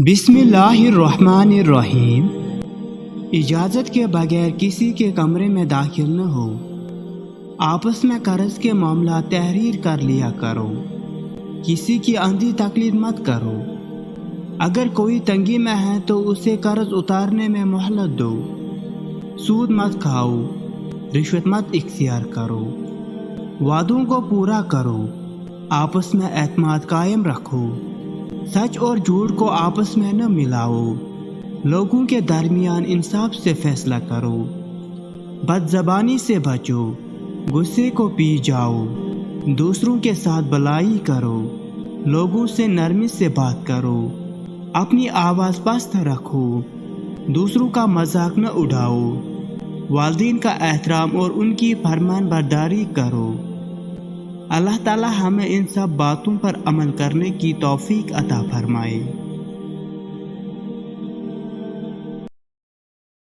بسم اللہ الرحمن الرحیم۔ اجازت کے بغیر کسی کے کمرے میں داخل نہ ہو۔ آپس میں قرض کے معاملات تحریر کر لیا کرو۔ کسی کی اندھی تقلید مت کرو۔ اگر کوئی تنگی میں ہے تو اسے قرض اتارنے میں مہلت دو۔ سود مت کھاؤ، رشوت مت اختیار کرو۔ وعدوں کو پورا کرو۔ آپس میں اعتماد قائم رکھو۔ سچ اور جھوٹ کو آپس میں نہ ملاؤ۔ لوگوں کے درمیان انصاف سے فیصلہ کرو۔ بد زبانی سے بچو، غصے کو پی جاؤ۔ دوسروں کے ساتھ بھلائی کرو۔ لوگوں سے نرمی سے بات کرو۔ اپنی آواز پست رکھو۔ دوسروں کا مذاق نہ اڑاؤ۔ والدین کا احترام اور ان کی فرمان برداری کرو۔ اللہ تعالی ہمیں ان سب باتوں پر عمل کرنے کی توفیق عطا فرمائے۔